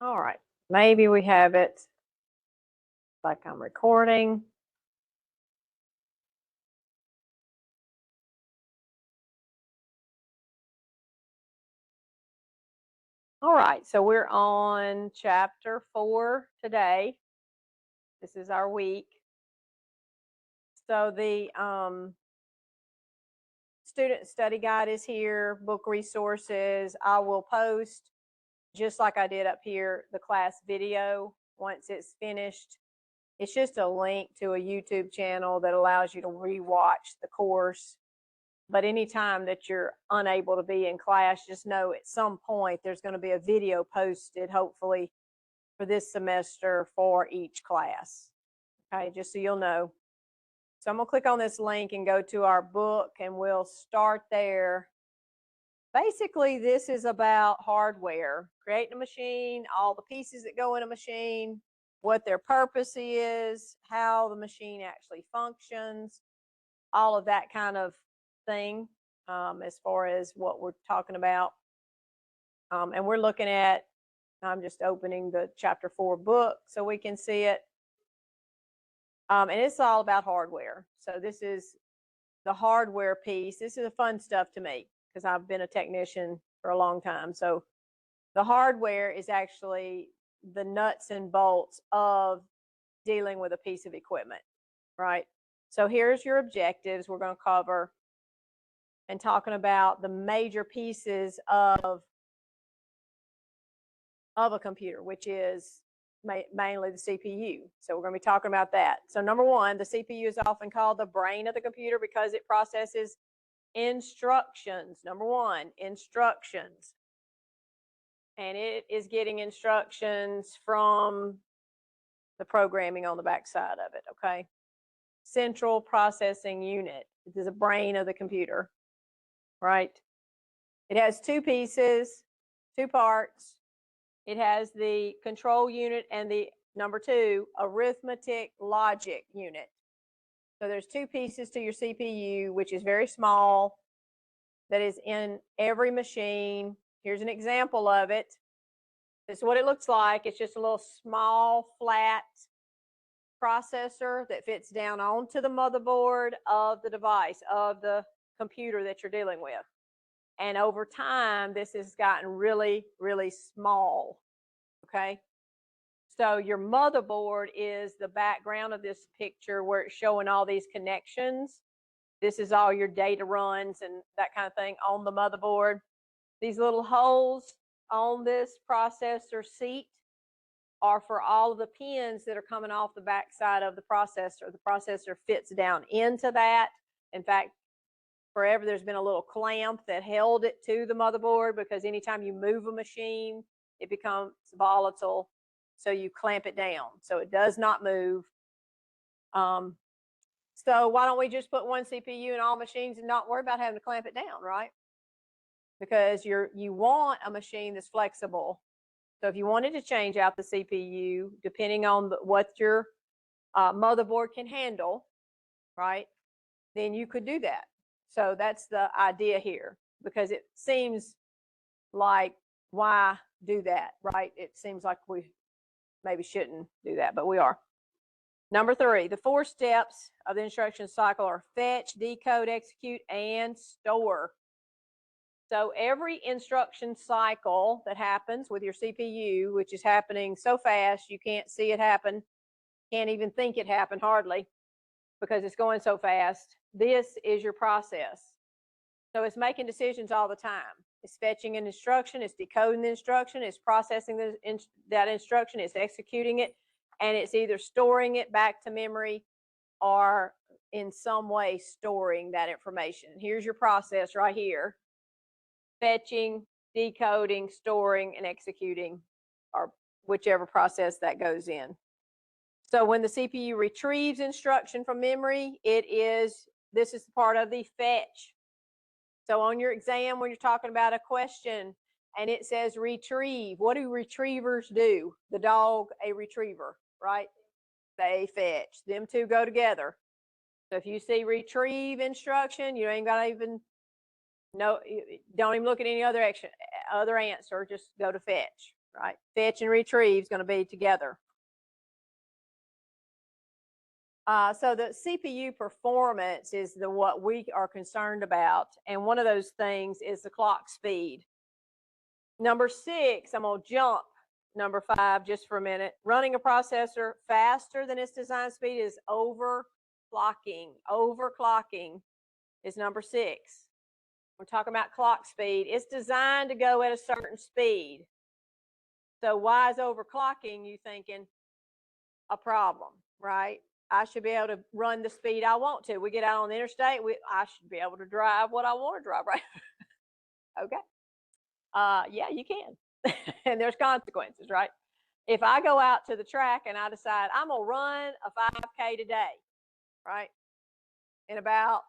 All right, maybe we have it like I'm recording. All right, so we're on chapter 4 today. This is our week. So the student study guide is here, book resources. I will post, just like I did up here, the class video once it's finished. It's just a link to a YouTube channel that allows you to rewatch the course. But anytime that you're unable to be in class, just know at some point there's going to be a video posted, hopefully, for this semester for each class. Okay, just so you'll know. So I'm going to click on this link and go to our book, and we'll start there. Basically, this is about hardware, creating a machine, all the pieces that go in a machine, what their purpose is, how the machine actually functions, all of that kind of thing, as far as what we're talking about. And we're looking at, I'm just opening the chapter 4 book so we can see it. And it's all about hardware. So this is the hardware piece. This is the fun stuff to me because I've been a technician for a long time. So the hardware is actually the nuts and bolts of dealing with a piece of equipment, right? So here's your objectives we're going to cover, and talking about the major pieces of a computer, which is mainly the CPU. So we're going to be talking about that. So number one, the CPU is often called the brain of the computer because it processes instructions. Number one, instructions. And it is getting instructions from the programming on the back side of it, okay? Central processing unit. It is the brain of the computer, right? It has two pieces, two parts. It has the control unit and the number 2, arithmetic logic unit. So there's two pieces to your CPU, which is very small, that is in every machine. Here's an example of it. This is what it looks like. It's just a little small, flat processor that fits down onto the motherboard of the device, of the computer that you're dealing with. And over time, this has gotten really, really small, okay? So your motherboard is the background of this picture where it's showing all these connections. This is all your data runs and that kind of thing on the motherboard. These little holes on this processor seat are for all of the pins that are coming off the backside of the processor. The processor fits down into that. In fact, forever there's been a little clamp that held it to the motherboard, because anytime you move a machine, it becomes volatile. So you clamp it down so it does not move. So why don't we just put one CPU in all machines and not worry about having to clamp it down, right? Because you want a machine that's flexible. So if you wanted to change out the CPU, depending on what your motherboard can handle, right, then you could do that. So that's the idea here, because it seems like, why do that, right? It seems like we maybe shouldn't do that, but we are. Number 3, the 4 steps of the instruction cycle are fetch, decode, execute, and store. So every instruction cycle that happens with your CPU, which is happening so fast you can't see it happen, can't even think it happened hardly, because it's going so fast. This is your process. So it's making decisions all the time. It's fetching an instruction, it's decoding the instruction, it's processing that instruction, it's executing it, and it's either storing it back to memory or in some way storing that information. Here's your process right here: fetching, decoding, storing, and executing, or whichever process that goes in. So when the CPU retrieves instruction from memory, this is part of the fetch. So on your exam, when you're talking about a question and it says retrieve, what do retrievers do? The dog, a retriever, right? They fetch. Them two go together. So if you see retrieve instruction, you ain't got to even don't even look at any other answer. Just go to fetch. right? Fetch and retrieve is going to be together. So the CPU performance is what we are concerned about, and one of those things is the clock speed. Number 6, I'm going to jump number 5 just for a minute. Running a processor faster than its design speed is overclocking. Overclocking is number 6. We're talking about clock speed. It's designed to go at a certain speed. So why is overclocking, you thinking, a problem, right? I should be able to run the speed I want to. We get out on the interstate, I should be able to drive what I want to drive, right? Okay. Yeah, you can. And there's consequences, right? If I go out to the track and I decide I'm going to run a 5K today, right? In about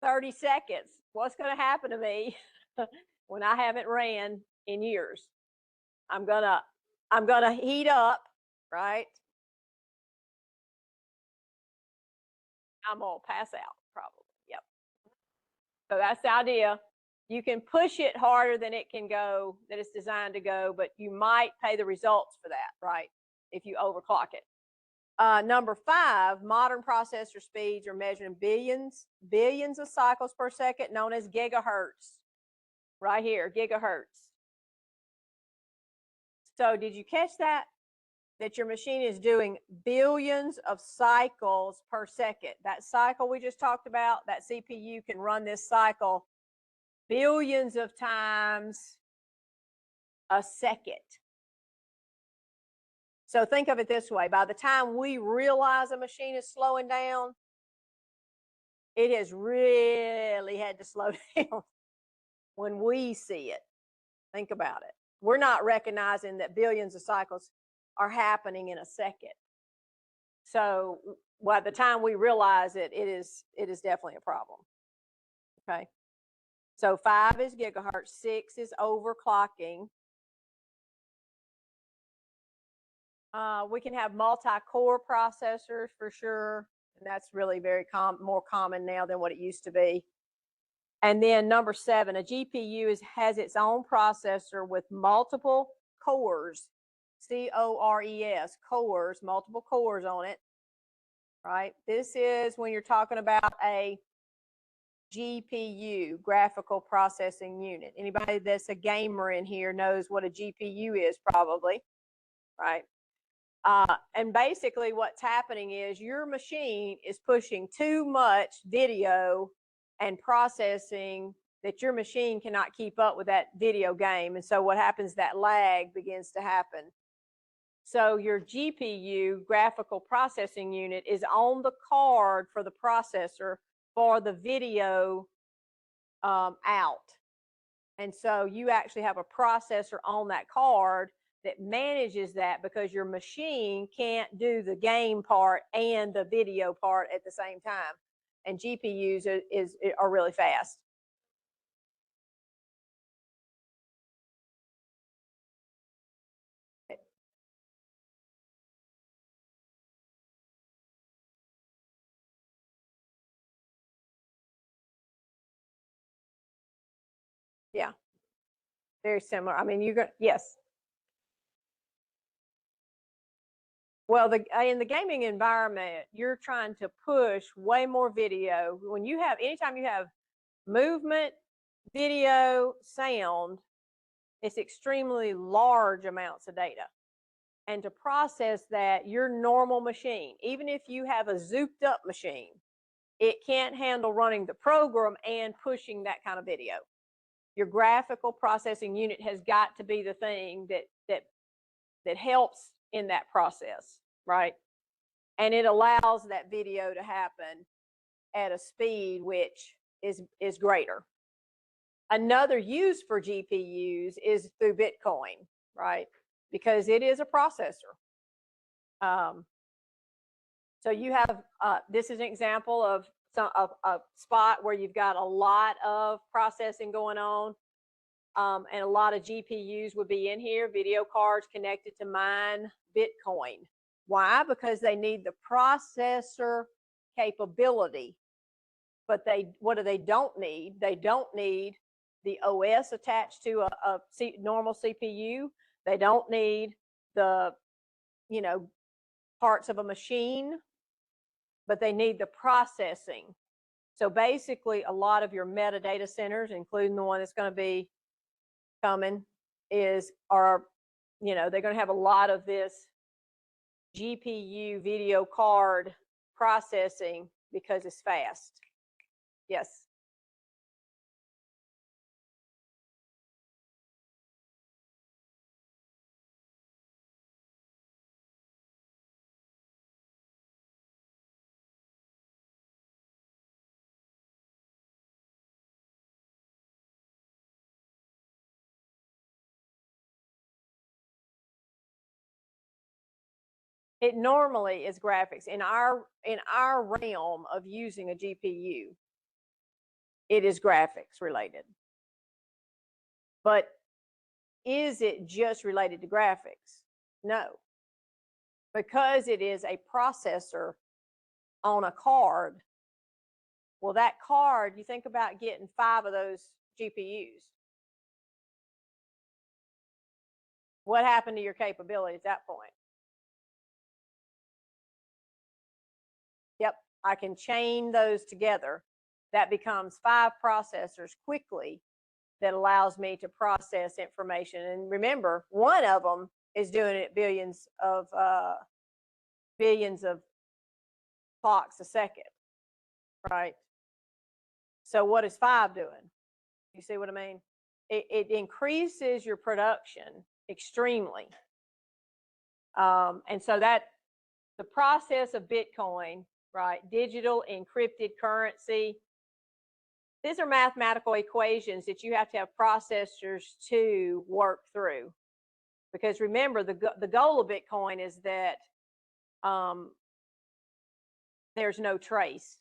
30 seconds, what's going to happen to me when I haven't ran in years? I'm going to heat up, right? I'm going to pass out probably. Yep. So that's the idea. You can push it harder than it can go, that it's designed to go, but you might pay the results for that, right? If you overclock it. Number 5, modern processor speeds are measured in billions of cycles per second, known as gigahertz. Right here, gigahertz. So did you catch that? That your machine is doing billions of cycles per second. That cycle we just talked about, that CPU can run this cycle billions of times a second. So think of it this way. By the time we realize a machine is slowing down, it has really had to slow down when we see it. Think about it. We're not recognizing that billions of cycles are happening in a second. So by the time we realize it, it is definitely a problem. Okay. So 5 is gigahertz, 6 is overclocking. We can have multi-core processors for sure, and that's really more common now than what it used to be. And then number 7, a GPU has its own processor with multiple cores, C-O-R-E-S, cores, multiple cores on it, right? This is when you're talking about a GPU, graphical processing unit. Anybody that's a gamer in here knows what a GPU is probably, right? And basically what's happening is your machine is pushing too much video and processing that your machine cannot keep up with that video game. And so what happens, that lag begins to happen. So your GPU, graphical processing unit, is on the card for the processor for the video out. And so you actually have a processor on that card that manages that, because your machine can't do the game part and the video part at the same time. And GPUs are really fast. Yeah, very similar. I mean, yes. Well, in the gaming environment, you're trying to push way more video. Anytime you have movement, video, sound, it's extremely large amounts of data. And to process that, your normal machine, even if you have a zooped up machine, it can't handle running the program and pushing that kind of video. Your graphical processing unit has got to be the thing that helps in that process, right? And it allows that video to happen at a speed which is greater. Another use for GPUs is through Bitcoin, right? Because it is a processor. So you have, this is an example of a spot where you've got a lot of processing going on, and a lot of GPUs would be in here, video cards connected to mine Bitcoin. Why? Because they need the processor capability. But what do they don't need? They don't need the OS attached to a normal CPU. They don't need the, you know, parts of a machine, but they need the processing. So basically, a lot of your metadata centers, including the one that's going to be coming, are, you know, they're going to have a lot of this GPU video card processing because it's fast. Yes. It normally is graphics. In our realm of using a GPU, it is graphics related. But is it just related to graphics? No. Because it is a processor on a card, well, that card, you think about getting 5 of those GPUs. What happened to your capability at that point? Yep, I can chain those together. That becomes 5 processors quickly that allows me to process information. And remember, one of them is doing it billions of clocks a second, right? So what is 5 doing? You see what I mean? It increases your production extremely. And so that the process of Bitcoin, right? Digital encrypted currency. These are mathematical equations that you have to have processors to work through. Because remember, the goal of Bitcoin is that there's no trace.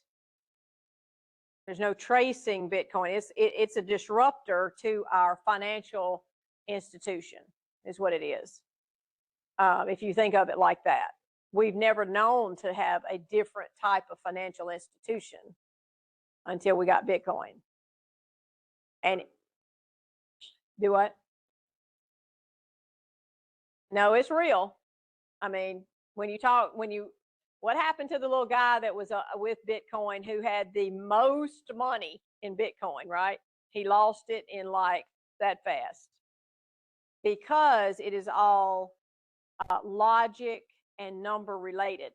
There's no tracing Bitcoin. It's a disruptor to our financial institution, is what it is. If you think of it like that. We've never known to have a different type of financial institution until we got Bitcoin. And do what? No, it's real. I mean, what happened to the little guy that was with Bitcoin who had the most money in Bitcoin, right? He lost it in like that fast because it is all logic and number related.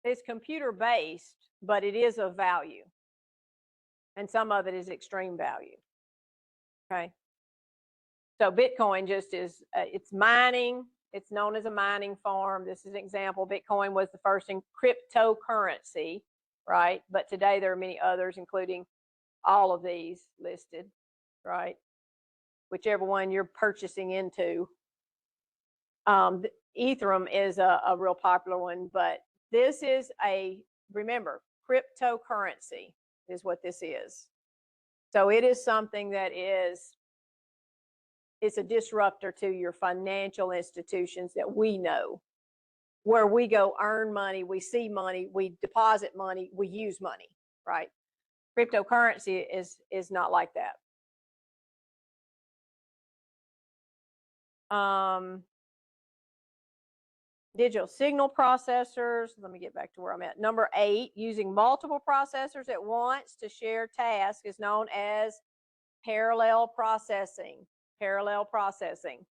It's computer based, but it is of value. And some of it is extreme value. Okay. So Bitcoin just is, it's mining. It's known as a mining farm. This is an example. Bitcoin was the first in cryptocurrency, right? But today there are many others, including all of these listed, right? Whichever one you're purchasing into. Ethereum is a real popular one, but this is remember, cryptocurrency is what this is. So it is something that it's a disruptor to your financial institutions that we know, where we go earn money, we see money, we deposit money, we use money, right? Cryptocurrency is not like that. Digital signal processors. Let me get back to where I'm at. Number 8, using multiple processors at once to share tasks is known as parallel processing. Parallel processing.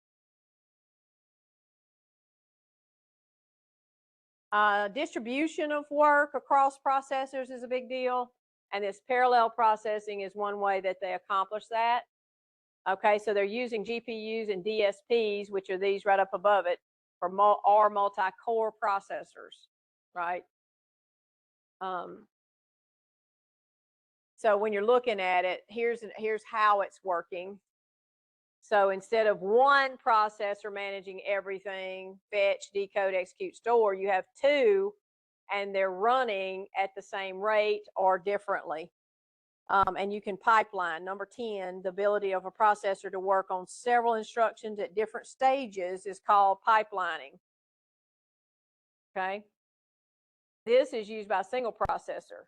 Distribution of work across processors is a big deal. And this parallel processing is one way that they accomplish that. Okay, so they're using GPUs and DSPs, which are these right up above it, or multi-core processors, right? So when you're looking at it, here's how it's working. So instead of one processor managing everything, fetch, decode, execute, store, you have 2, and they're running at the same rate or differently. And you can pipeline. Number 10, the ability of a processor to work on several instructions at different stages is called pipelining. Okay. This is used by a single processor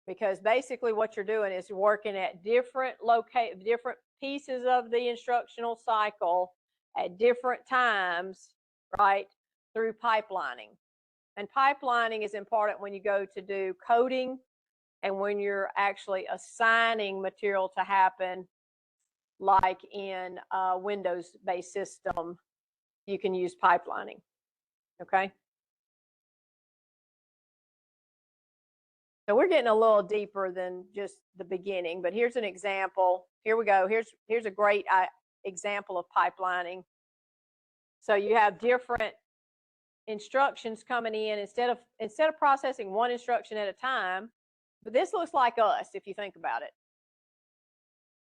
because basically what you're doing is working at different pieces of the instructional cycle at different times, right, through pipelining. And pipelining is important when you go to do coding and when you're actually assigning material to happen, like in a Windows-based system, you can use pipelining, okay? So we're getting a little deeper than just the beginning, but here's an example. Here we go. Here's a great example of pipelining. So you have different instructions coming in instead of processing one instruction at a time. But this looks like us if you think about it.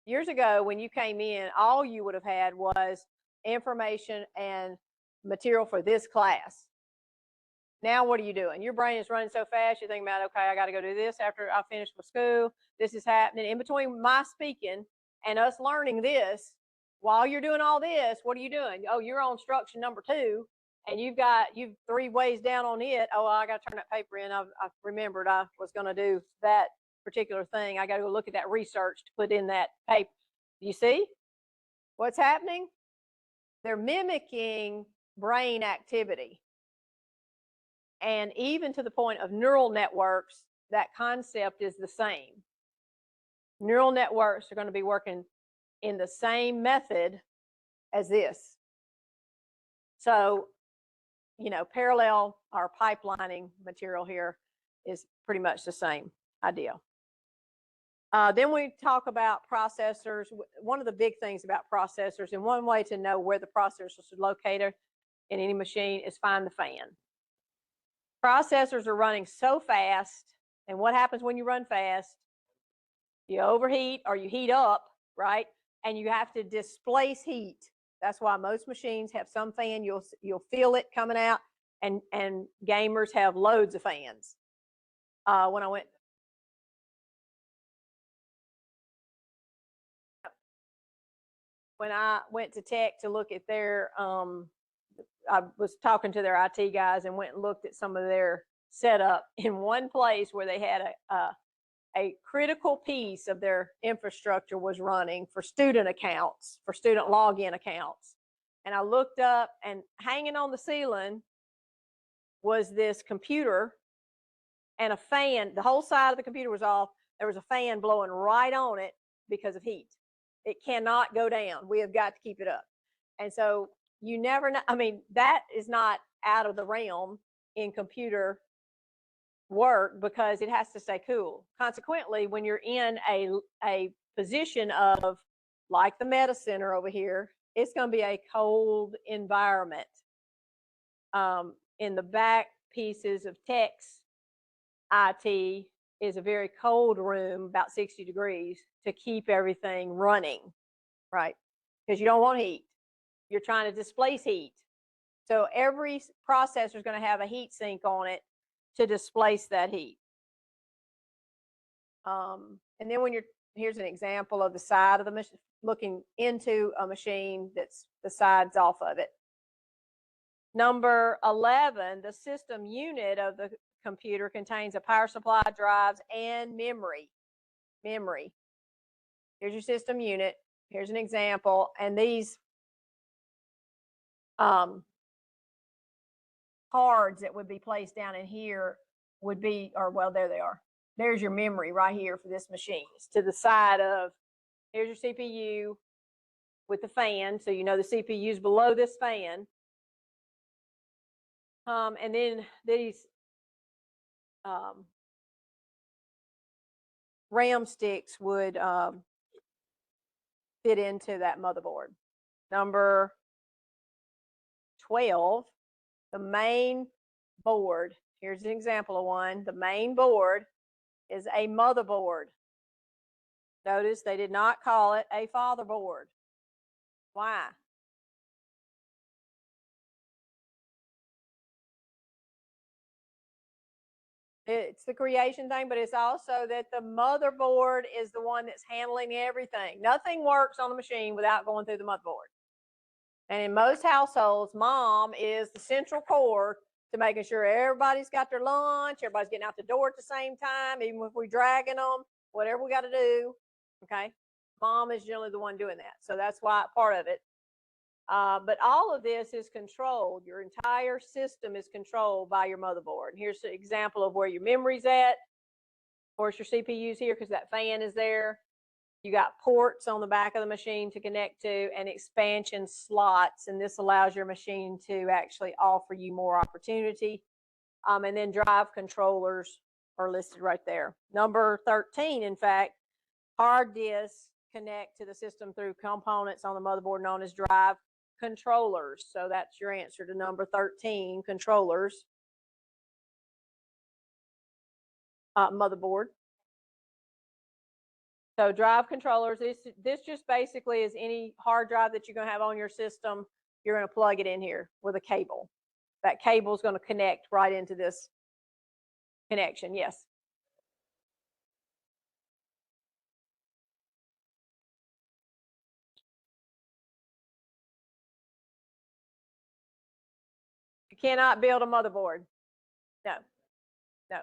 Years ago, when you came in, all you would have had was information and material for this class. Now, what are you doing? Your brain is running so fast, you're thinking about, okay, I got to go do this after I finish with school. This is happening. In between my speaking and us learning this, while you're doing all this, what are you doing? Oh, you're on instruction number 2, and you've 3 ways down on it. Oh, I got to turn that paper in. I remembered I was going to do that particular thing. I got to go look at that research to put in that paper. You see what's happening? They're mimicking brain activity. And even to the point of neural networks, that concept is the same. Neural networks are going to be working in the same method as this. So, you know, parallel or pipelining material here is pretty much the same idea. Then we talk about processors. One of the big things about processors, and one way to know where the processor is located in any machine, is find the fan. Processors are running so fast, and what happens when you run fast? You overheat or you heat up, right? And you have to displace heat. That's why most machines have some fan. You'll feel it coming out, and gamers have loads of fans. When I went to tech to look at their I was talking to their IT guys and went and looked at some of their setup in one place where they had a critical piece of their infrastructure was running for student accounts, for student login accounts. And I looked up, and hanging on the ceiling was this computer and a fan. The whole side of the computer was off. There was a fan blowing right on it because of heat. It cannot go down. We have got to keep it up. And so you never know. I mean, that is not out of the realm in computer work because it has to stay cool. Consequently, when you're in a position of, like the Meta Center over here, it's going to be a cold environment. In the back pieces of tech's IT is a very cold room, about 60 degrees, to keep everything running, right? Because you don't want heat. You're trying to displace heat. So every processor is going to have a heat sink on it to displace that heat. And then here's an example of the side of the machine, looking into a machine that's the sides off of it. Number 11, the system unit of the computer contains a power supply, drives, and memory. Here's your system unit. Here's an example. And these cards that would be placed down in here would be, or well, there they are. There's your memory right here for this machine. It's to the side of, here's your CPU with the fan. So you know the CPU is below this fan. And then these RAM sticks would fit into that motherboard. Number 12, the main board. Here's an example of one. The main board is a motherboard. Notice they did not call it a fatherboard. Why? It's the creation thing, but it's also that the motherboard is the one that's handling everything. Nothing works on the machine without going through the motherboard. And in most households, mom is the central core to making sure everybody's got their lunch, everybody's getting out the door at the same time, even if we're dragging them, whatever we got to do. Okay. Mom is generally the one doing that. So that's why part of it. But all of this is controlled. Your entire system is controlled by your motherboard. And here's an example of where your memory's at. Of course, your CPU's here because that fan is there. You got ports on the back of the machine to connect to and expansion slots. And this allows your machine to actually offer you more opportunity. And then drive controllers are listed right there. Number 13, in fact, hard disks connect to the system through components on the motherboard known as drive controllers. So that's your answer to number 13, controllers. Motherboard. So drive controllers, this just basically is any hard drive that you're going to have on your system. You're going to plug it in here with a cable. That cable is going to connect right into this connection. Yes. You cannot build a motherboard. No. No.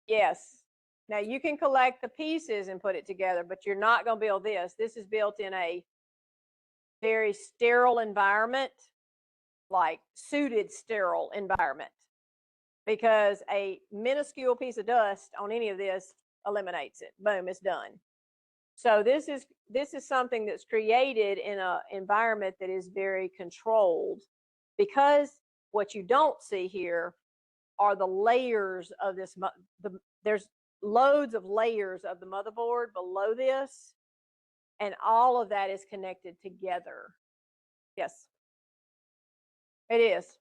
Yes. Now you can collect the pieces and put it together, but you're not going to build this. This is built in a very sterile environment, like suited sterile environment, because a minuscule piece of dust on any of this eliminates it. Boom, it's done. So this is something that's created in an environment that is very controlled, because what you don't see here are the layers of this. There's loads of layers of the motherboard below this, and all of that is connected together. Yes, it is.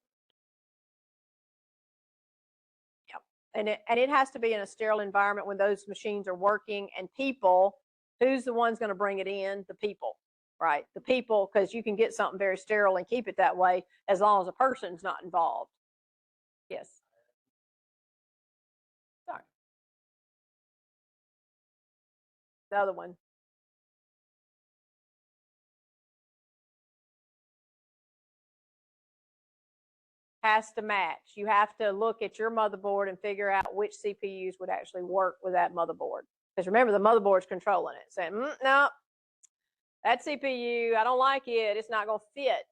Yep. And it has to be in a sterile environment when those machines are working, and people, who's the one's going to bring it in? The people, right? The people, because you can get something very sterile and keep it that way as long as a person's not involved. Yes. Sorry. The other one. Has to match. You have to look at your motherboard and figure out which CPUs would actually work with that motherboard. Because remember, the motherboard's controlling it, saying, no, that CPU, I don't like it. It's not going to fit.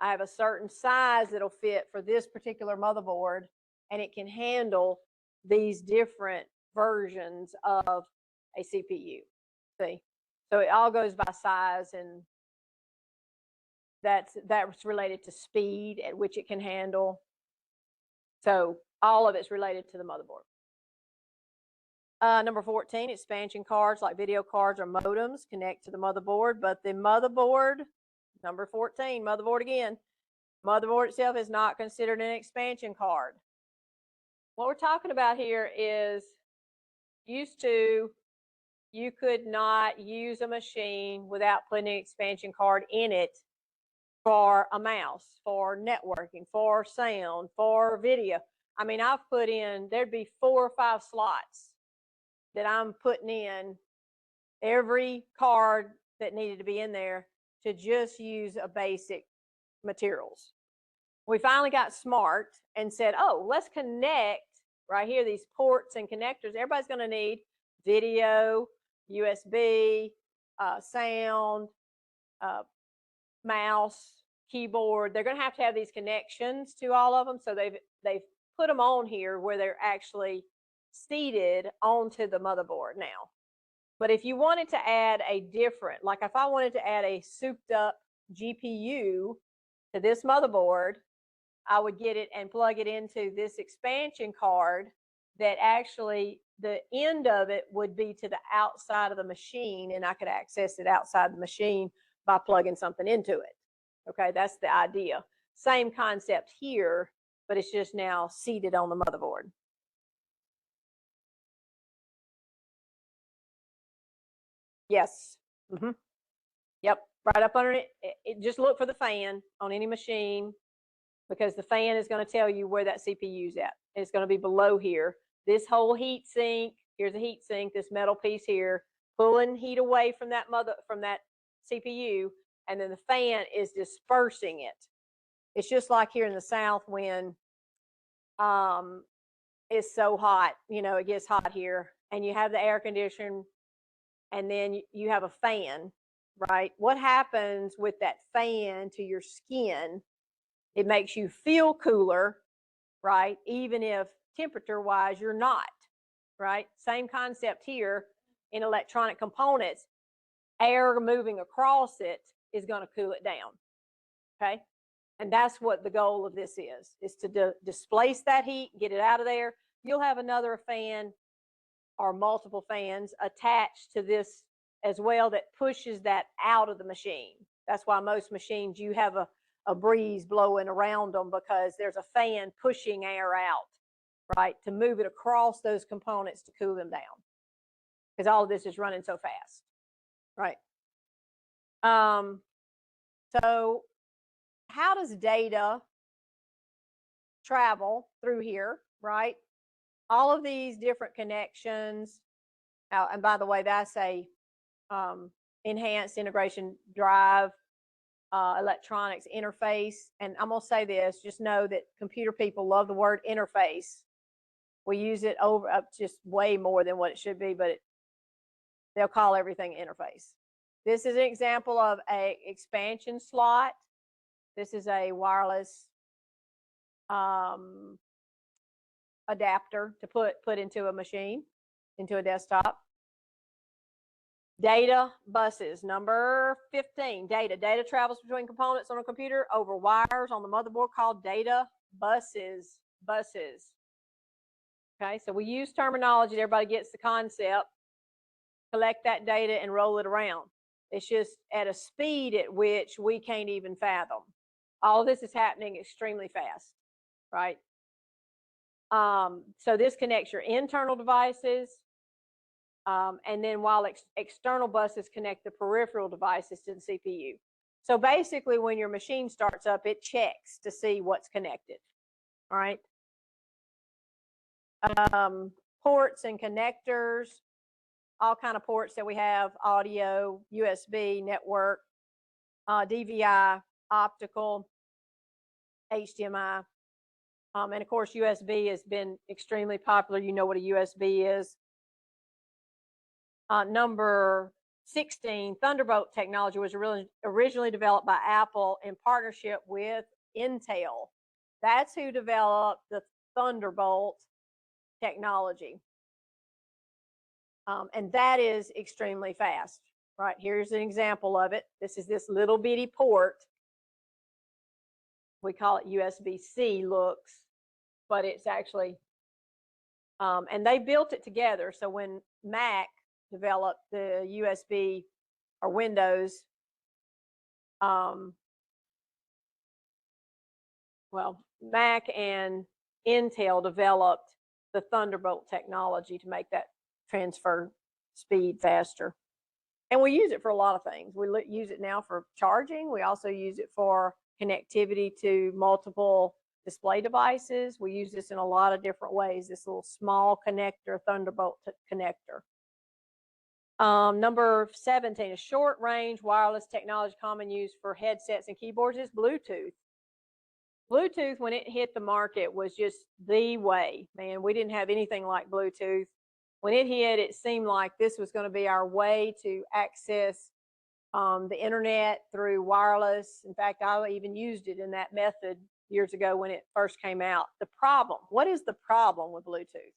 I have a certain size that'll fit for this particular motherboard, and it can handle these different versions of a CPU. See? So it all goes by size, and that's related to speed at which it can handle. So all of it's related to the motherboard. Number 14, expansion cards like video cards or modems connect to the motherboard, but the motherboard, number 14, motherboard again, motherboard itself is not considered an expansion card. What we're talking about here is used to, you could not use a machine without putting an expansion card in it for a mouse, for networking, for sound, for video. I mean, I've put in, there'd be 4 or 5 slots that I'm putting in every card that needed to be in there to just use a basic materials. We finally got smart and said, oh, let's connect right here, these ports and connectors. Everybody's going to need video, USB, sound, mouse, keyboard. They're going to have these connections to all of them. So they've put them on here where they're actually seated onto the motherboard now. But if you wanted to add a different, like if I wanted to add a souped up GPU to this motherboard, I would get it and plug it into this expansion card that actually the end of it would be to the outside of the machine, and I could access it outside the machine by plugging something into it. Okay, that's the idea. Same concept here, but it's just now seated on the motherboard. Yes. Mm-hmm. Yep, right up under it. Just look for the fan on any machine, because the fan is going to tell you where that CPU's at. It's going to be below here. This whole heat sink, here's a heat sink, this metal piece here, pulling heat away from that CPU, and then the fan is dispersing it It's just like here in the South when it's so hot, you know, it gets hot here, and you have the air conditioner, and then you have a fan, right? What happens with that fan to your skin? It makes you feel cooler, right? Even if temperature wise you're not, right? Same concept here in electronic components. Air moving across it is going to cool it down, okay? And that's what the goal of this is to displace that heat, get it out of there. You'll have another fan or multiple fans attached to this as well that pushes that out of the machine. That's why most machines, you have a breeze blowing around them because there's a fan pushing air out, right, to move it across those components to cool them down, because all of this is running so fast, right? So how does data travel through here, right? All of these different connections. And by the way, that's a enhanced integration drive electronics interface. And I'm going to say this, just know that computer people love the word interface. We use it up just way more than what it should be, but they'll call everything interface. This is an example of a expansion slot. This is a wireless adapter to put into a machine, into a desktop. Data buses, number 15, data. Data travels between components on a computer over wires on the motherboard called data buses. Okay, so we use terminology, everybody gets the concept. Collect that data and roll it around. It's just at a speed at which we can't even fathom. All of this is happening extremely fast, right? So this connects your internal devices, and then while external buses connect the peripheral devices to the CPU. So basically, when your machine starts up, it checks to see what's connected, all right? Ports and connectors, all kind of ports that we have: audio, USB, network, DVI, optical, HDMI, and of course USB has been extremely popular. You know what a USB is. Number 16, Thunderbolt technology was originally developed by Apple in partnership with Intel. That's who developed the Thunderbolt technology. And that is extremely fast, right? Here's an example of it. This is this little bitty port. We call it USB-C looks, but it's actually, and they built it together. So when Mac developed the USB or Windows, well, Mac and Intel developed the Thunderbolt technology to make that transfer speed faster. And we use it for a lot of things. We use it now for charging. We also use it for connectivity to multiple display devices. We use this in a lot of different ways, this little small connector, Thunderbolt connector. Number 17, a short range wireless technology common use for headsets and keyboards is Bluetooth. Bluetooth, when it hit the market, was just the way, man. We didn't have anything like Bluetooth. When it hit, it seemed like this was going to be our way to access the internet through wireless. In fact, I even used it in that method years ago when it first came out. The problem, what is the problem with Bluetooth?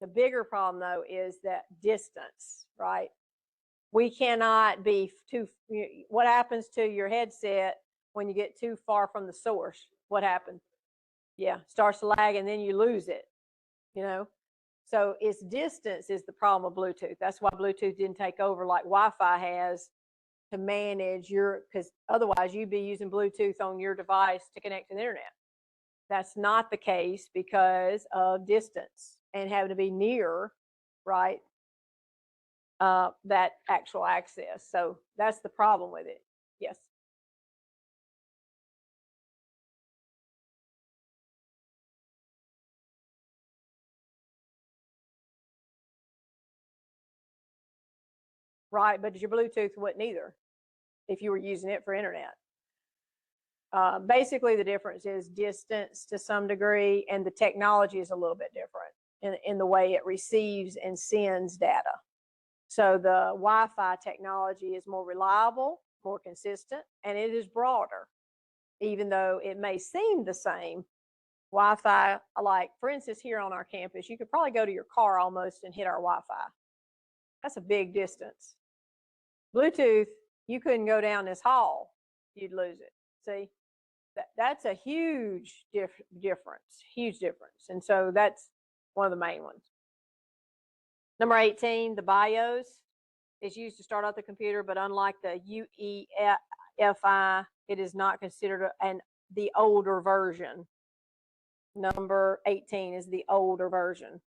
The bigger problem, though, is that distance, right? We cannot be too, what happens to your headset when you get too far from the source? What happens? Yeah, starts to lag and then you lose it, you know? So its distance is the problem with Bluetooth. That's why Bluetooth didn't take over like Wi-Fi has to manage your, because otherwise you'd be using Bluetooth on your device to connect to the internet. That's not the case because of distance and having to be near, right, that actual access. So that's the problem with it. Yes. right? But your Bluetooth wouldn't either if you were using it for internet. Basically, the difference is distance to some degree, and the technology is a little bit different in the way it receives and sends data. So the Wi-Fi technology is more reliable, more consistent, and it is broader. Even though it may seem the same, Wi-Fi, like for instance here on our campus, you could probably go to your car almost and hit our Wi-Fi. That's a big distance. Bluetooth, you couldn't go down this hall, you'd lose it. See, that's a huge difference, huge difference. And so that's one of the main ones. Number 18, the BIOS is used to start out the computer, but unlike the UEFI, it is not considered the older version. Number 18 is the older version.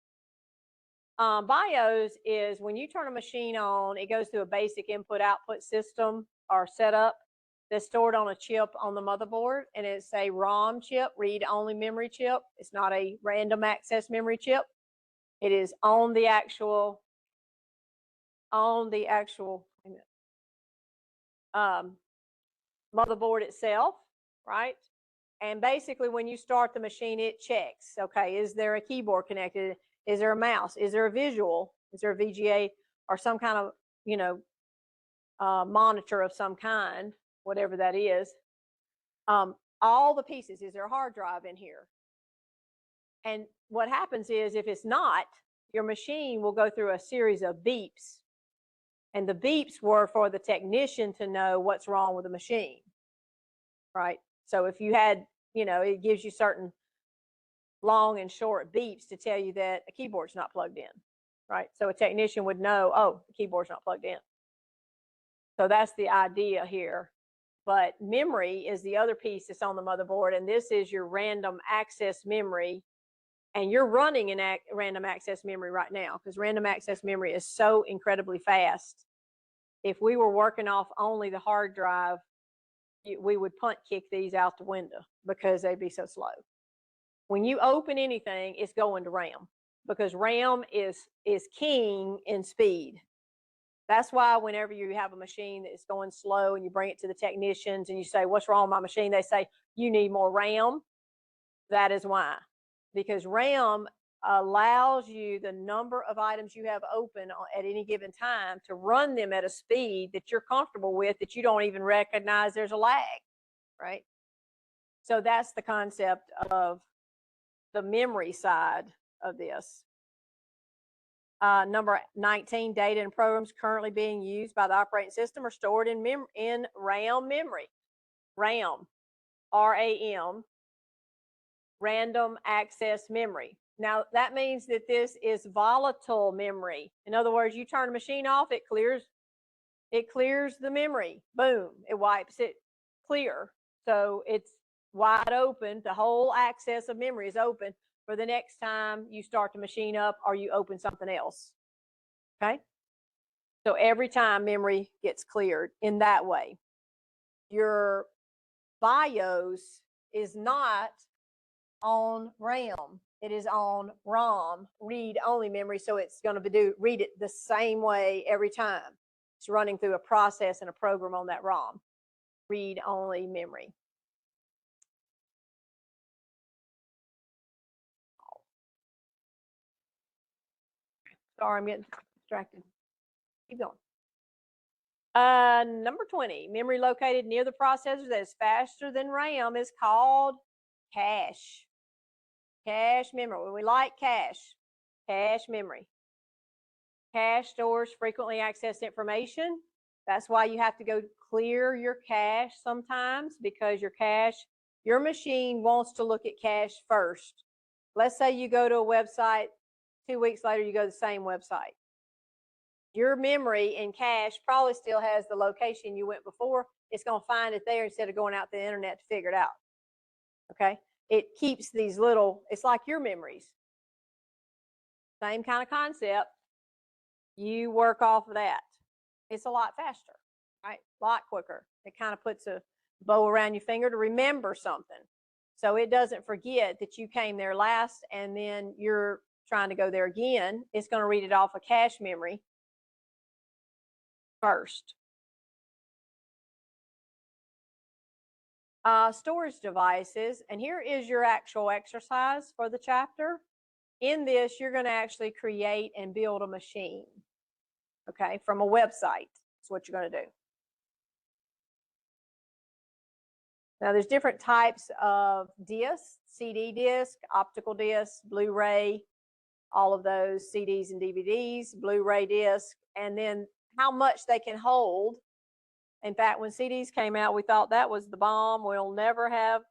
BIOS is when you turn a machine on, it goes through a basic input-output system or setup that's stored on a chip on the motherboard, and it's a ROM chip, read-only memory chip. It's not a random access memory chip. It is on the actual motherboard itself, right? And basically, when you start the machine, it checks, okay, is there a keyboard connected? Is there a mouse? Is there a visual? Is there a VGA or some kind of, monitor of some kind, whatever that is? All the pieces. Is there a hard drive in here? And what happens is, if it's not, your machine will go through a series of beeps. And the beeps were for the technician to know what's wrong with the machine, right? So if you had, it gives you certain long and short beeps to tell you that a keyboard's not plugged in, right? So a technician would know, oh, the keyboard's not plugged in. So that's the idea here. But memory is the other piece that's on the motherboard, and this is your random access memory. And you're running in random access memory right now, because random access memory is so incredibly fast. If we were working off only the hard drive, we would punt kick these out the window because they'd be so slow. When you open anything, it's going to RAM, because RAM is king in speed. That's why whenever you have a machine that is going slow and you bring it to the technicians and you say, what's wrong with my machine? They say, you need more RAM. That is why. Because RAM allows you the number of items you have open at any given time to run them at a speed that you're comfortable with, that you don't even recognize there's a lag, right? So that's the concept of the memory side of this. Number 19, data and programs currently being used by the operating system are stored in RAM memory. RAM, RAM, random access memory. Now, that means that this is volatile memory. In other words, you turn a machine off, it clears the memory. Boom, it wipes it clear. So it's wide open. The whole access of memory is open for the next time you start the machine up or you open something else. Okay? So every time memory gets cleared in that way. Your BIOS is not on RAM. It is on ROM, read-only memory, so it's going to read it the same way every time. It's running through a process and a program on that ROM, read-only memory. Sorry, I'm getting distracted. Keep going. Number 20, memory located near the processor that is faster than RAM is called cache. Cache memory. When we like cache memory. Cache stores frequently accessed information. That's why you have to go clear your cache sometimes, because your machine wants to look at cache first. Let's say you go to a website, 2 weeks later you go to the same website. Your memory in cache probably still has the location you went before. It's going to find it there instead of going out to the internet to figure it out. Okay? It keeps these little, it's like your memories. Same kind of concept. You work off of that. It's a lot faster, right? A lot quicker. It kind of puts a bow around your finger to remember something. So it doesn't forget that you came there last and then you're trying to go there again. It's going to read it off a cache memory first. Storage devices, and here is your actual exercise for the chapter. In this, you're going to actually create and build a machine, okay, from a website. That's what you're going to do. Now, there's different types of discs: CD disc, optical disc, Blu-ray, all of those, CDs and DVDs, Blu-ray disc, and then how much they can hold. In fact, when CDs came out, we thought that was the bomb. We'll never have,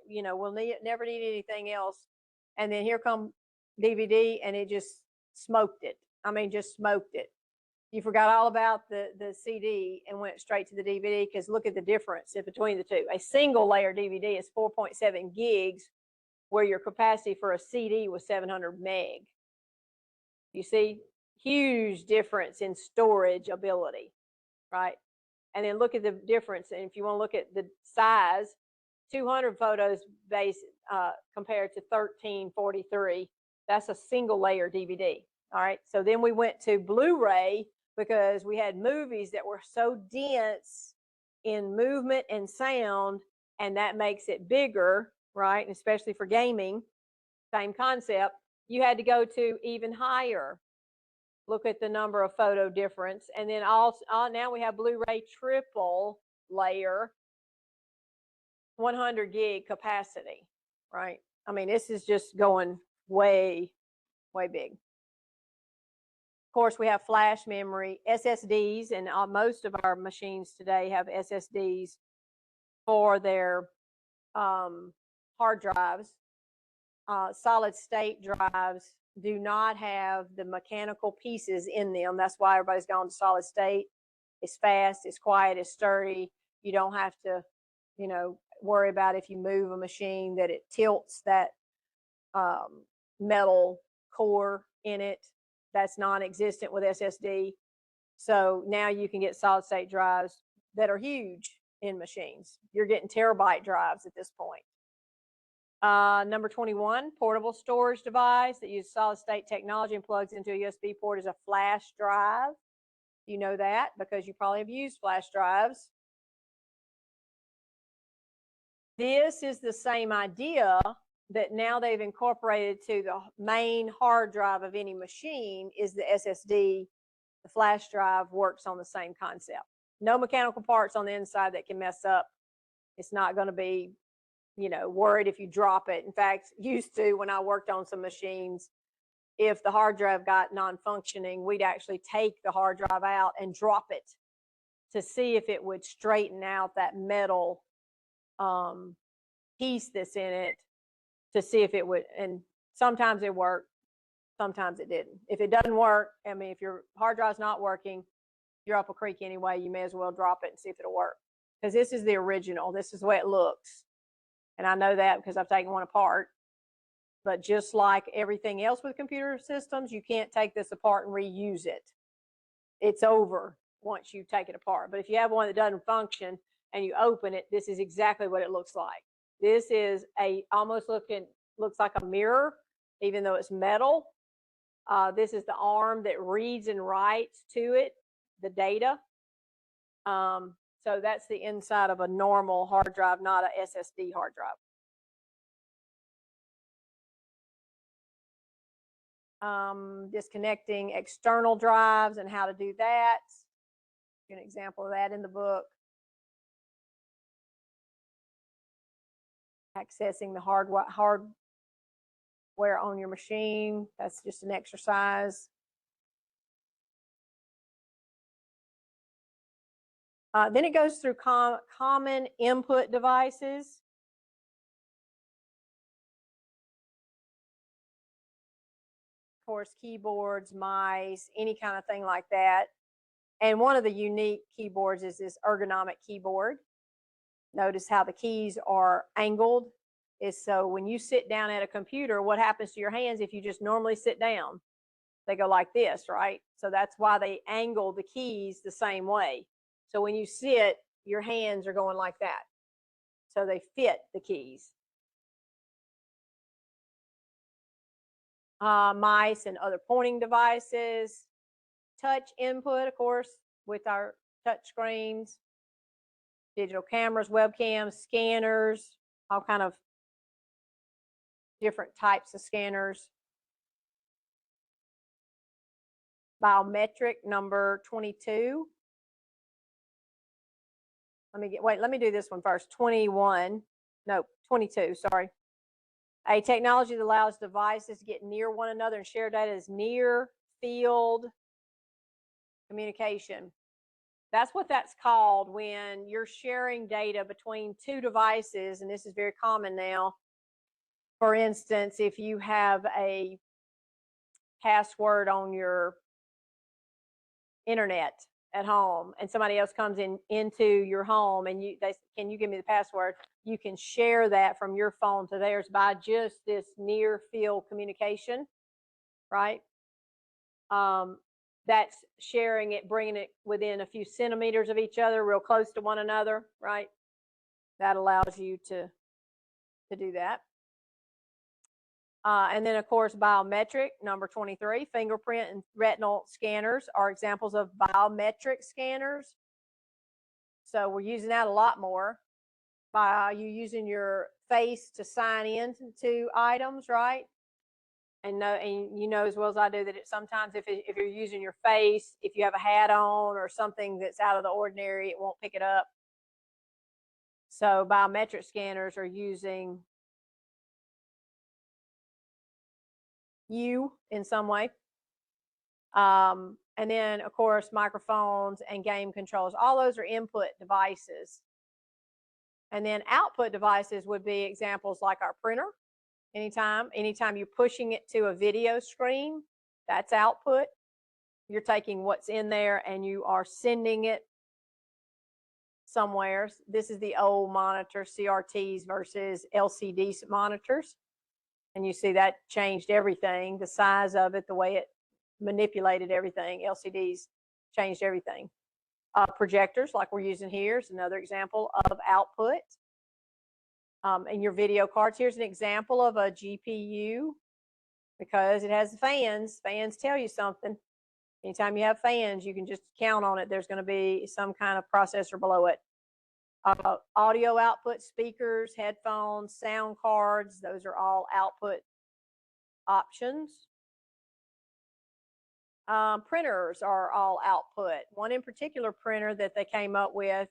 we'll never need anything else. And then here come DVD, and it just smoked it. I mean, just smoked it. You forgot all about the CD and went straight to the DVD, because look at the difference between the two. A single layer DVD is 4.7 gigs, where your capacity for a CD was 700 meg. You see, huge difference in storage ability, right? And then look at the difference. And if you want to look at the size, 200 photos compared to 1343, that's a single layer DVD. All right. So then we went to Blu-ray, because we had movies that were so dense in movement and sound, and that makes it bigger, right? And especially for gaming, same concept. You had to go to even higher. Look at the number of photo difference. And then also now we have Blu-ray triple layer, 100 gig capacity, right? I mean, this is just going way, way big. Of course, we have flash memory, SSDs, and most of our machines today have SSDs for their hard drives. Solid state drives do not have the mechanical pieces in them. That's why everybody's gone to solid state. It's fast, it's quiet, it's sturdy. You don't have to, worry about if you move a machine that it tilts that metal core in it. That's non-existent with SSD. So now you can get solid state drives that are huge in machines. You're getting terabyte drives at this point. Number 21, portable storage device that uses solid state technology and plugs into a USB port is a flash drive. You know that because you probably have used flash drives. This is the same idea that now they've incorporated to the main hard drive of any machine is the SSD. The flash drive works on the same concept. No mechanical parts on the inside that can mess up. It's not going to be, worried if you drop it. In fact, used to, when I worked on some machines, if the hard drive got non-functioning, we'd actually take the hard drive out and drop it to see if it would straighten out that metal piece that's in it, to see if it would. And sometimes it worked, sometimes it didn't. If it doesn't work, I mean, if your hard drive's not working, you're up a creek anyway, you may as well drop it and see if it'll work. Because this is the original. This is the way it looks. And I know that because I've taken one apart. But just like everything else with computer systems, you can't take this apart and reuse it. It's over once you take it apart. But if you have one that doesn't function and you open it, this is exactly what it looks like. This is looks like a mirror, even though it's metal. This is the arm that reads and writes to it the data. So that's the inside of a normal hard drive, not a SSD hard drive. Disconnecting external drives and how to do that. An example of that in the book. Accessing the hardware on your machine. That's just an exercise. Then it goes through common input devices. Of course, keyboards, mice, any kind of thing like that. And one of the unique keyboards is this ergonomic keyboard. Notice how the keys are angled. So when you sit down at a computer, what happens to your hands if you just normally sit down? They go like this, right? So that's why they angle the keys the same way. So when you sit, your hands are going like that. So they fit the keys. Mice and other pointing devices. Touch input, of course, with our touch screens, digital cameras, webcams, scanners, all kind of different types of scanners. Biometric, number 22. Let me do this one first. 21, no, 22, sorry. A technology that allows devices to get near one another and share data is near field communication. That's what that's called when you're sharing data between two devices, and this is very common now. For instance, if you have a password on your internet at home and somebody else comes into your home and they can you give me the password, you can share that from your phone to theirs by just this near field communication, right? That's sharing it, bringing it within a few centimeters of each other, real close to one another, right? That allows you to do that. And then, of course, biometric, number 23, fingerprint and retinal scanners are examples of biometric scanners. So we're using that a lot more by you using your face to sign in to items, right? And you know as well as I do that sometimes if you're using your face, if you have a hat on or something that's out of the ordinary, it won't pick it up. So biometric scanners are using you in some way. And then, of course, microphones and game controllers. All those are input devices. And then output devices would be examples like our printer. Anytime you're pushing it to a video screen, that's output. You're taking what's in there and you are sending it somewhere. This is the old monitor, CRTs versus LCD monitors. And you see that changed everything, the size of it, the way it manipulated everything. LCDs changed everything. Projectors, like we're using here, is another example of output. And your video cards, here's an example of a GPU because it has fans. Fans tell you something. Anytime you have fans, you can just count on it. There's going to be some kind of processor below it. Audio output, speakers, headphones, sound cards, those are all output options. Printers are all output. One in particular printer that they came up with,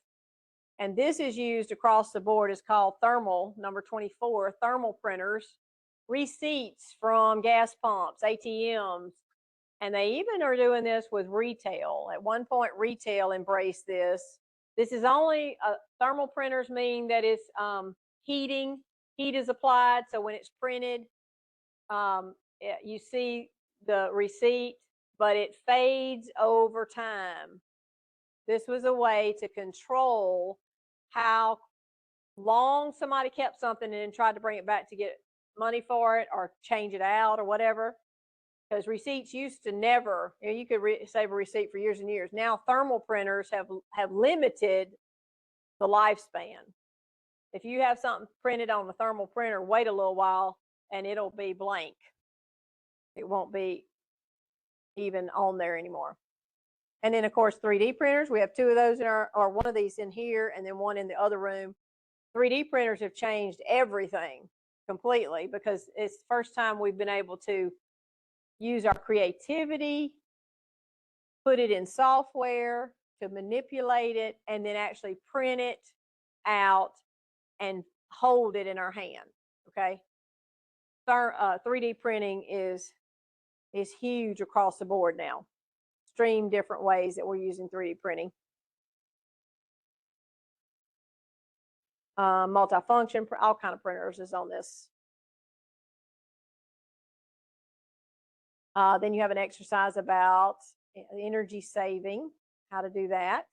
and this is used across the board, is called thermal, number 24, thermal printers. Receipts from gas pumps, ATMs, and they even are doing this with retail. At one point, retail embraced this. This is only, thermal printers mean that it's heat is applied, so when it's printed, you see the receipt, but it fades over time. This was a way to control how long somebody kept something and then tried to bring it back to get money for it or change it out or whatever. Because receipts used to never, you could save a receipt for years and years. Now thermal printers have limited the lifespan. If you have something printed on a thermal printer, wait a little while and it'll be blank. It won't be even on there anymore. And then, of course, 3D printers. We have two of those in or one of these in here and then one in the other room. 3D printers have changed everything completely because it's the first time we've been able to use our creativity, put it in software to manipulate it, and then actually print it out and hold it in our hand, okay? 3D printing is huge across the board now. Extreme different ways that we're using 3D printing. Multifunction, all kind of printers is on this. Then you have an exercise about energy saving, how to do that.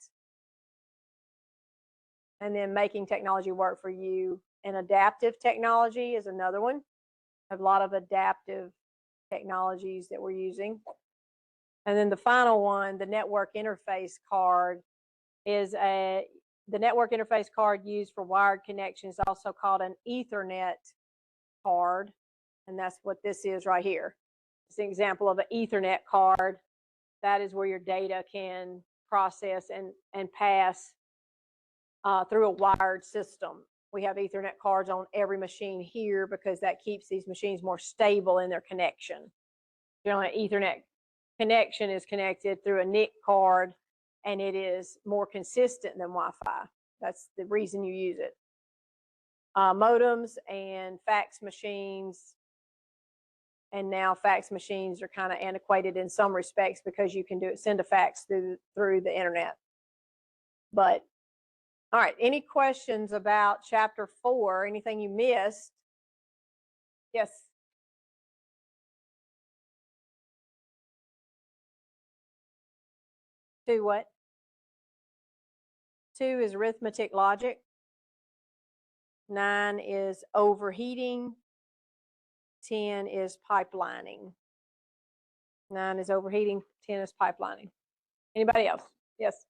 And then making technology work for you. And adaptive technology is another one. I have a lot of adaptive technologies that we're using. And then the final one, the network interface card, is the network interface card used for wired connections, also called an Ethernet card. And that's what this is right here. It's an example of an Ethernet card. That is where your data can process and pass through a wired system. We have Ethernet cards on every machine here because that keeps these machines more stable in their connection. Generally, Ethernet connection is connected through a NIC card, and it is more consistent than Wi-Fi. That's the reason you use it. Modems and fax machines, and now fax machines are kind of antiquated in some respects because you can send a fax through the internet. But all right, any questions about chapter 4? Anything you missed? Yes. Two what? 2 is arithmetic logic. 9 is overheating. 10 is pipelining. 9 is overheating. 10 is pipelining. Anybody else? Yes.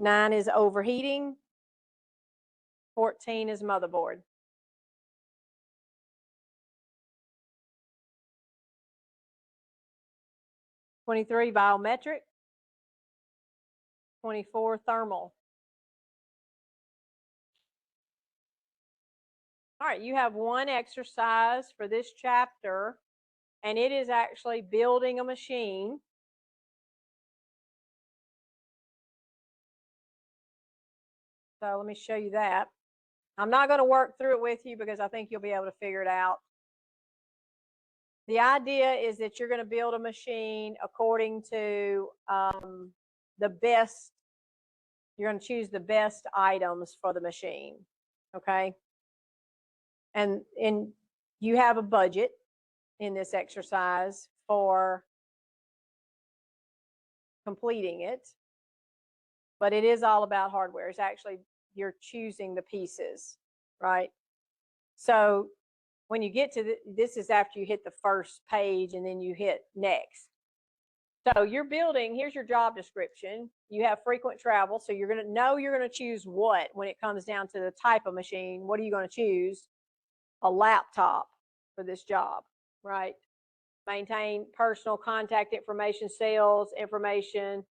9 is overheating. 14 is motherboard. 23 biometric. 24 thermal. All right, you have one exercise for this chapter, and it is actually building a machine. So let me show you that. I'm not going to work through it with you because I think you'll be able to figure it out. The idea is that you're going to build a machine according to the best. You're going to choose the best items for the machine, okay? And you have a budget in this exercise for completing it, but it is all about hardware. It's actually, you're choosing the pieces, right? So when you get to this is after you hit the first page and then you hit next. So you're building, here's your job description. You have frequent travel, so you're going to know you're going to choose what when it comes down to the type of machine. What are you going to choose? A laptop for this job, right? Maintain personal contact information, sales information,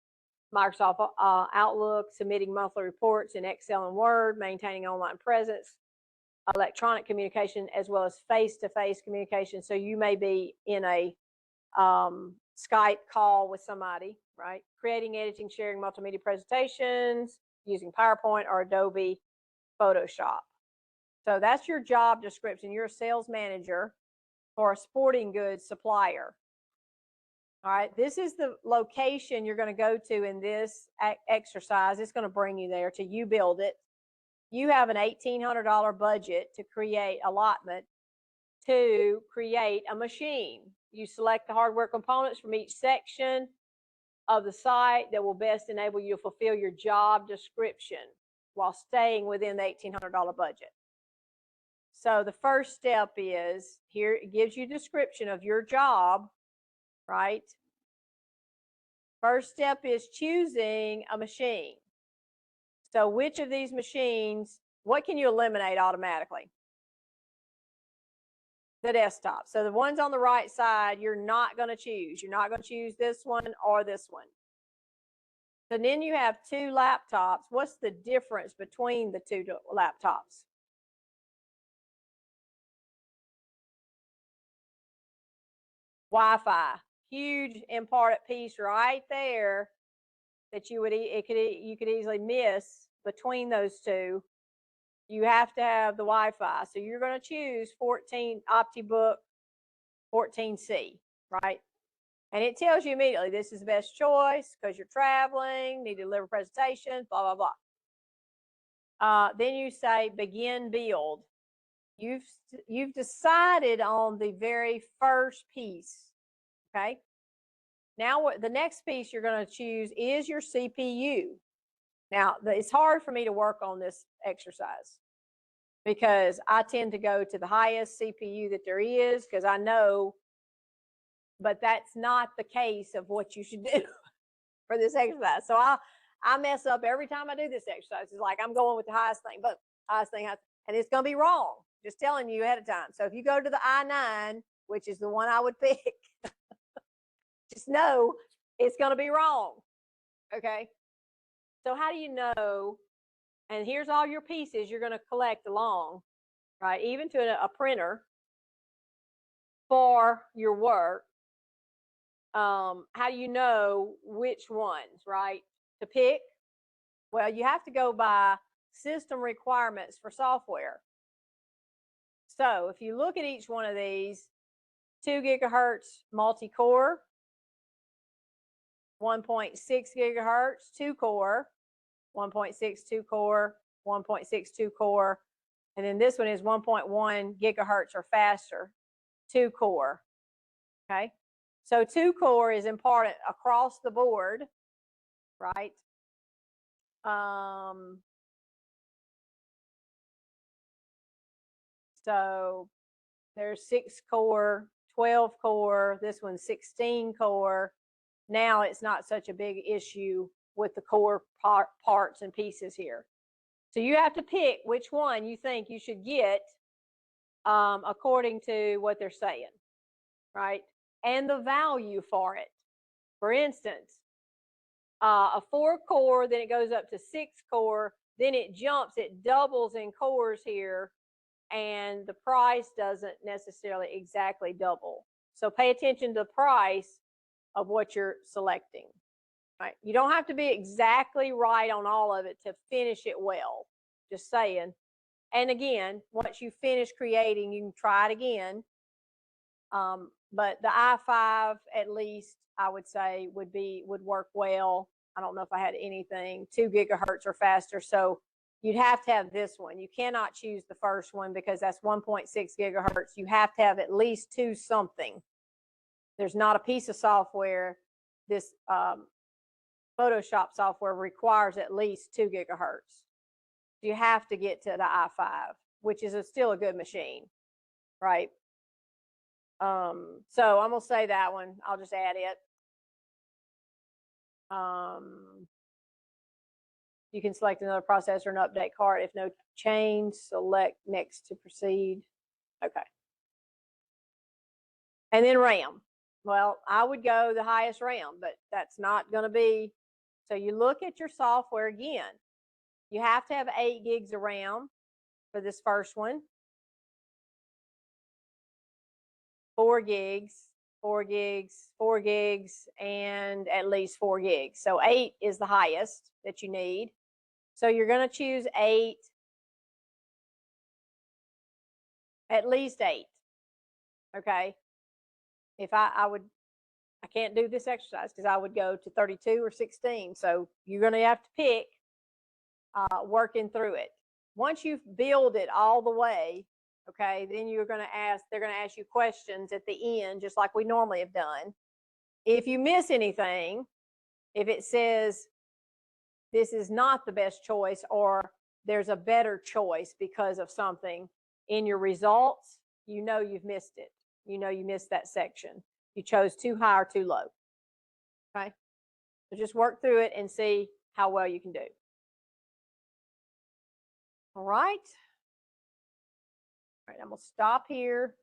Microsoft Outlook, submitting monthly reports in Excel and Word, maintaining online presence, electronic communication, as well as face-to-face communication. So you may be in a Skype call with somebody, right? Creating, editing, sharing multimedia presentations using PowerPoint or Adobe Photoshop. So that's your job description. You're a sales manager for a sporting goods supplier. All right, this is the location you're going to go to in this exercise. It's going to bring you there to you build it. You have an $1,800 budget to create allotment to create a machine. You select the hardware components from each section of the site that will best enable you to fulfill your job description while staying within the $1,800 budget. So the first step is, here it gives you a description of your job, right? First step is choosing a machine. So which of these machines, what can you eliminate automatically? The desktop. So the ones on the right side, you're not going to choose. You're not going to choose this one or this one. So then you have 2 laptops. What's the difference between the 2 laptops? Wi-Fi. Huge important piece right there that you could easily miss between those 2. You have to have the Wi-Fi. So you're going to choose 14 OptiBook 14C, right? And it tells you immediately this is the best choice because you're traveling, need to deliver presentations, blah, blah, blah. Then you say begin build. You've decided on the very first piece, okay? Now the next piece you're going to choose is your CPU. Now, it's hard for me to work on this exercise because I tend to go to the highest CPU that there is because I know, but that's not the case of what you should do for this exercise. So I mess up every time I do this exercise. It's like I'm going with the highest thing, but highest thing, and it's going to be wrong. Just telling you ahead of time. So if you go to the i9, which is the one I would pick, just know it's going to be wrong. Okay. So how do you know? And here's all your pieces you're going to collect along, right? Even to a printer for your work. How do you know which ones, right, to pick? Well, you have to go by system requirements for software. So if you look at each one of these, 2 gigahertz multi-core, 1.6 gigahertz, 2-core, 1.62 core, 1.62 core, and then this one is 1.1 gigahertz or faster, 2-core. Okay, so 2-core is important across the board, right? So there's 6-core, 12-core, this one's 16-core. Now it's not such a big issue with the core parts and pieces here. So you have to pick which one you think you should get according to what they're saying, right? And the value for it. For instance, a 4-core, then it goes up to 6-core, then it jumps, it doubles in cores here, and the price doesn't necessarily exactly double. So pay attention to the price of what you're selecting, right? You don't have to be exactly right on all of it to finish it well, just saying. And again, once you finish creating, you can try it again. But the i5, at least, I would say would work well. I don't know if I had anything 2 gigahertz or faster, so you'd have to have this one. You cannot choose the first one because that's 1.6 gigahertz. You have to have at least 2 something. There's not a piece of software, this Photoshop software requires at least 2 gigahertz. You have to get to the i5, which is still a good machine, right? So I'm gonna say that one. I'll just add it. You can select another processor and update card. If no change, select next to proceed. Okay. And then RAM. Well, I would go the highest RAM, but that's not going to be. So you look at your software again. You have to have 8 gigs of RAM for this first one. 4 gigs, 4 gigs, 4 gigs, and at least 4 gigs. So 8 is the highest that you need. So you're going to choose 8, at least 8. Okay. If I can't do this exercise because I would go to 32 or 16. So you're going to have to pick working through it. Once you build it all the way, okay, then they're going to ask you questions at the end, just like we normally have done. If you miss anything, if it says this is not the best choice or there's a better choice because of something in your results, you know you've missed it. You know you missed that section. You chose too high or too low. Okay, so just work through it and see how well you can do. All right. All right, I'm going to stop here.